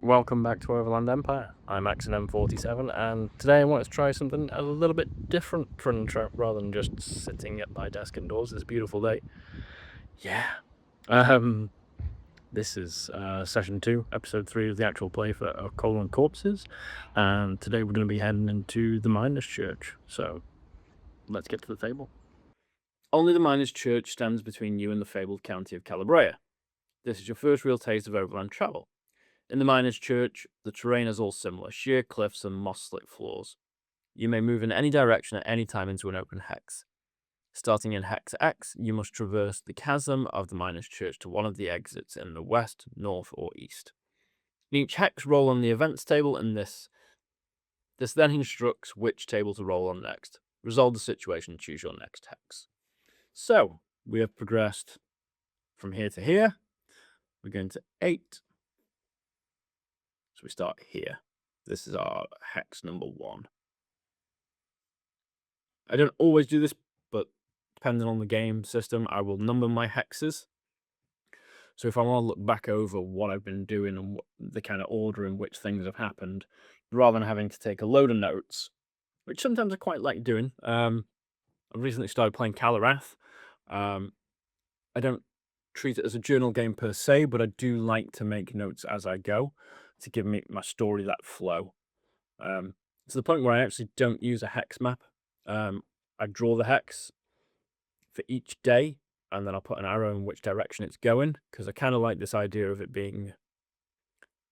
Welcome back to Overland Empire. I'm XNM47, and today I want to try something a little bit different rather than just sitting at my desk indoors this beautiful day. Yeah. This is session 2, episode 3 of the actual play for Coal and Corpses, and today we're going to be heading into the Miners' Church. So let's get to the table. Only the Miners' Church stands between you and the fabled county of Kalabraya. This is your first real taste of overland travel. In the Miners' Church, the terrain is all similar, sheer cliffs and moss-slit floors. You may move in any direction at any time into an open hex. Starting in Hex X, you must traverse the chasm of the Miners' Church to one of the exits in the west, north, or east. In each hex, roll on the events table, and this then instructs which table to roll on next. Resolve the situation and choose your next hex. So, we have progressed from here to here. We're going to 8. So we start here. This is our hex number 1. I don't always do this, but depending on the game system, I will number my hexes. So if I want to look back over what I've been doing and the kind of order in which things have happened, rather than having to take a load of notes, which sometimes I quite like doing. I recently started playing Kalabraya. I don't treat it as a journal game per se, but I do like to make notes as I go to give me my story that flow. To the point where I actually don't use a hex map. I draw the hex for each day, and then I'll put an arrow in which direction it's going, because I kind of like this idea of it being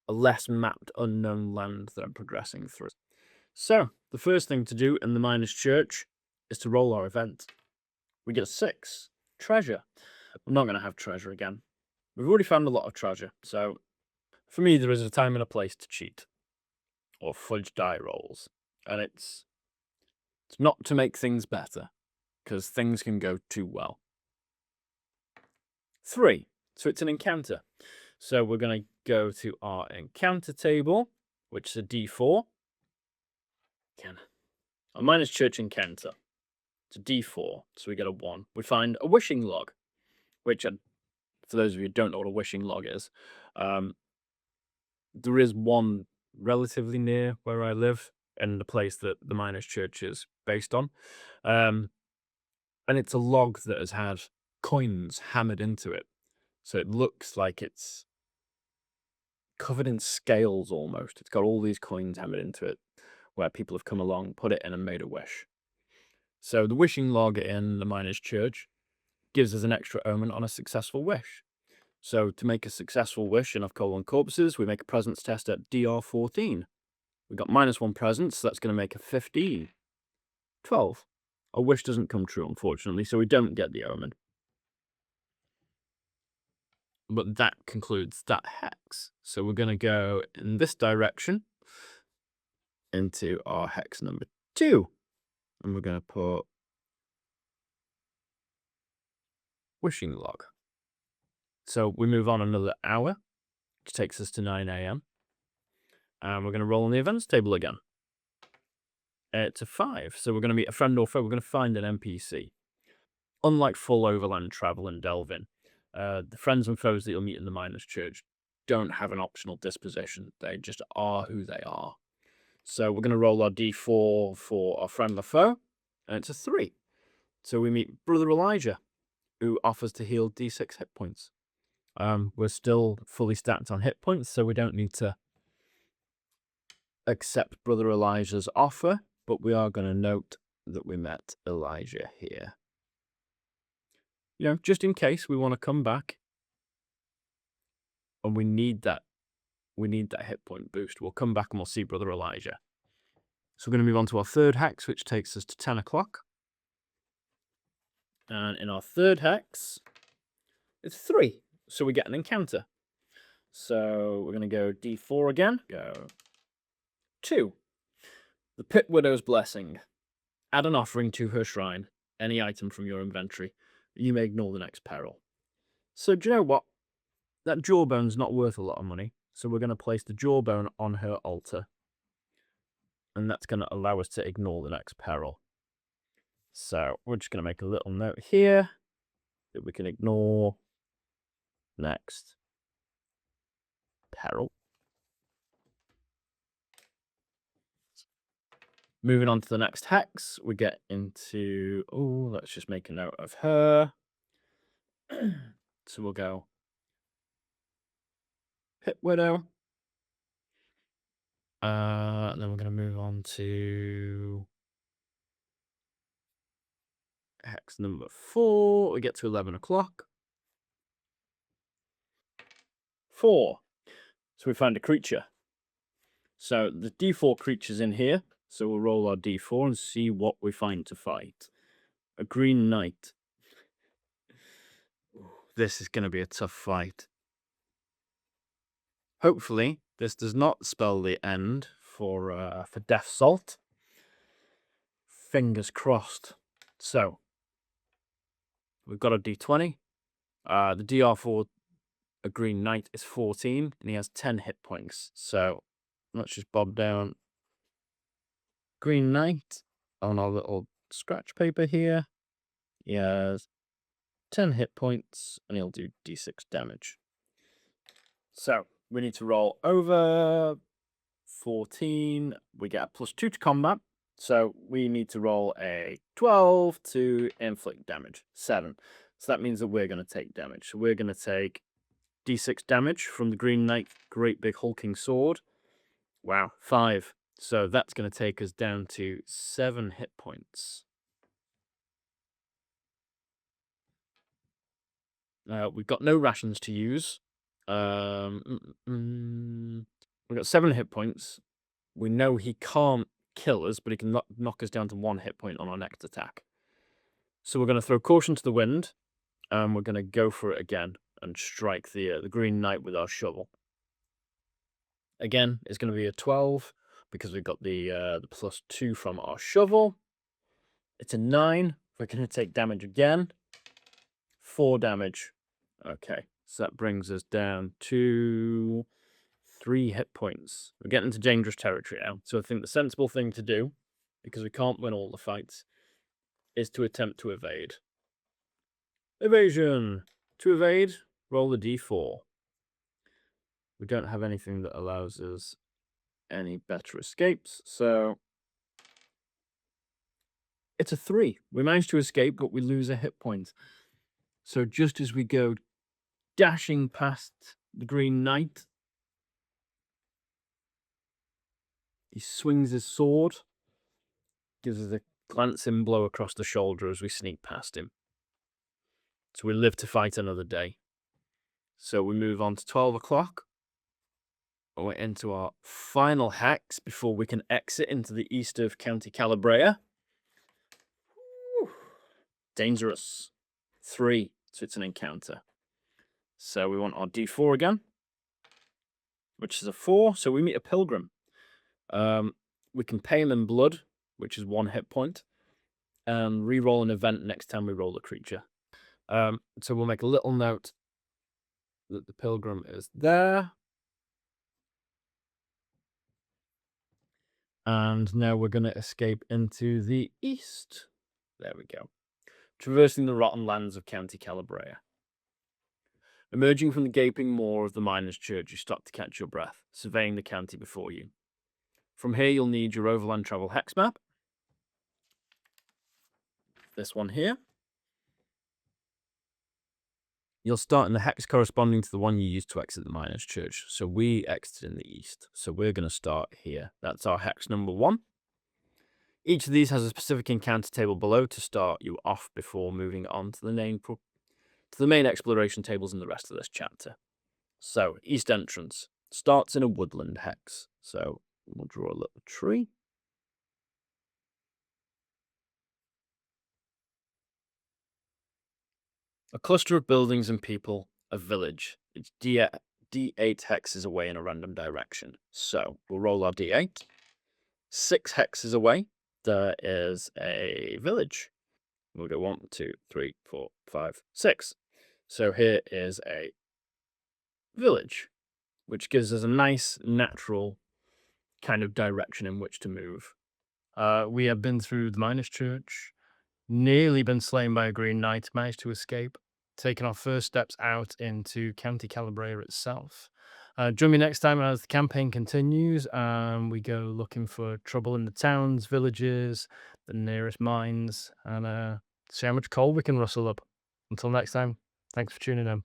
a less mapped, unknown land that I'm progressing through. So, the first thing to do in the Miners' Church is to roll our event. We get a 6. Treasure. I'm not going to have treasure again. We've already found a lot of treasure, so for me there is a time and a place to cheat, or fudge die rolls, and it's not to make things better, because things can go too well. 3. So it's an encounter. So we're going to go to our encounter table, which is a D4. Again, a Miners' Church encounter. It's a D4, so we get a 1. We find a wishing log, which, for those of you who don't know what a wishing log is, there is one relatively near where I live, in the place that the Miners' Church is based on. And it's a log that has had coins hammered into it. So it looks like it's covered in scales almost. It's got all these coins hammered into it, where people have come along, put it in, and made a wish. So the wishing log in the Miners' Church gives us an extra omen on a successful wish. So to make a successful wish in Coal and Corpses, we make a presence test at DR14. We got -1 presence, so that's going to make a 15. 12. Our wish doesn't come true, unfortunately, so we don't get the omen. But that concludes that hex. So we're going to go in this direction into our hex number 2. And we're going to put wishing log. So we move on another hour, which takes us to 9 AM. And we're going to roll on the events table again. It's a 5. So we're going to meet a friend or foe. We're going to find an NPC. Unlike full overland travel and delving, the friends and foes that you'll meet in the Miners' Church don't have an optional disposition. They just are who they are. So we're going to roll our D4 for our friend or foe, and it's a 3. So we meet Brother Elijah, who offers to heal D6 hit points. We're still fully stacked on hit points, so we don't need to accept Brother Elijah's offer, but we are going to note that we met Elijah here. You know, just in case we want to come back and we need that hit point boost, we'll come back and we'll see Brother Elijah. So we're going to move on to our 3rd hex, which takes us to 10 o'clock. And in our 3rd hex, it's 3. So we get an encounter. So we're going to go D4 again. Go 2. The Pit Widow's Blessing. Add an offering to her shrine. Any item from your inventory. You may ignore the next peril. So do you know what? That jawbone's not worth a lot of money. So we're going to place the jawbone on her altar. And that's going to allow us to ignore the next peril. So we're just going to make a little note here that we can ignore next peril. Moving on to the next hex, we get into... Oh, let's just make a note of her. So we'll go Pit Widow. And then we're going to move on to hex number 4. We get to 11 o'clock. 4. So we find a creature. So the D4 creature's in here. So we'll roll our D4 and see what we find to fight. A green knight. This is going to be a tough fight. Hopefully, this does not spell the end for Death Salt. Fingers crossed. So, we've got a D20. The DR for a green knight is 14, and he has 10 hit points. So, let's just bob down green knight on our little scratch paper here. He has 10 hit points, and he'll do D6 damage. So, we need to roll over 14. We get a +2 to combat. So we need to roll a 12 to inflict damage. 7. So that means that we're going to take damage. So we're going to take D6 damage from the Green Knight Great Big Hulking Sword. Wow, 5. So that's going to take us down to 7 hit points. We've got no rations to use. We've got 7 hit points. We know he can't kill us, but he can knock us down to 1 hit point on our next attack. So we're going to throw caution to the wind, and we're going to go for it again and strike the Green Knight with our shovel. Again, it's going to be a 12 because we've got the +2 from our shovel. It's a 9. We're going to take damage again. 4 damage. Okay, so that brings us down to 3 hit points. We're getting into dangerous territory now. So I think the sensible thing to do, because we can't win all the fights, is to attempt to evade. Evasion! To evade, roll the D4. We don't have anything that allows us any better escapes, so it's a 3. We managed to escape, but we lose a hit point. So just as we go dashing past the Green Knight, he swings his sword, gives us a glancing blow across the shoulder as we sneak past him. So we live to fight another day. So we move on to 12 o'clock. We're into our final hex before we can exit into the east of County Kalabraya. Dangerous. 3, so it's an encounter. So we want our D4 again, which is a 4. So we meet a pilgrim. We can pay him in blood, which is 1 hit point, and re-roll an event next time we roll a creature. So we'll make a little note that the pilgrim is there. And now we're going to escape into the east. There we go. Traversing the rotten lands of County Kalabraya. Emerging from the gaping maw of the miners' church, you stop to catch your breath, surveying the county before you. From here, you'll need your Overland travel hex map. This one here. You'll start in the hex corresponding to the one you used to exit the miners' church. So we exited in the east. So we're going to start here. That's our hex number 1. Each of these has a specific encounter table below to start you off before moving on to the main exploration tables in the rest of this chapter. So, east entrance starts in a woodland hex. So we'll draw a little tree. A cluster of buildings and people, a village. It's D8 hexes away in a random direction. So we'll roll our D8. 6 hexes away, there is a village. We'll go 1, 2, 3, 4, 5, 6. So here is a village, which gives us a nice, natural kind of direction in which to move. We have been through the miners' church, nearly been slain by a Green Knight, managed to escape, taken our first steps out into County Kalabraya itself. Join me next time as the campaign continues and we go looking for trouble in the towns, villages, the nearest mines, and see how much coal we can rustle up. Until next time, thanks for tuning in.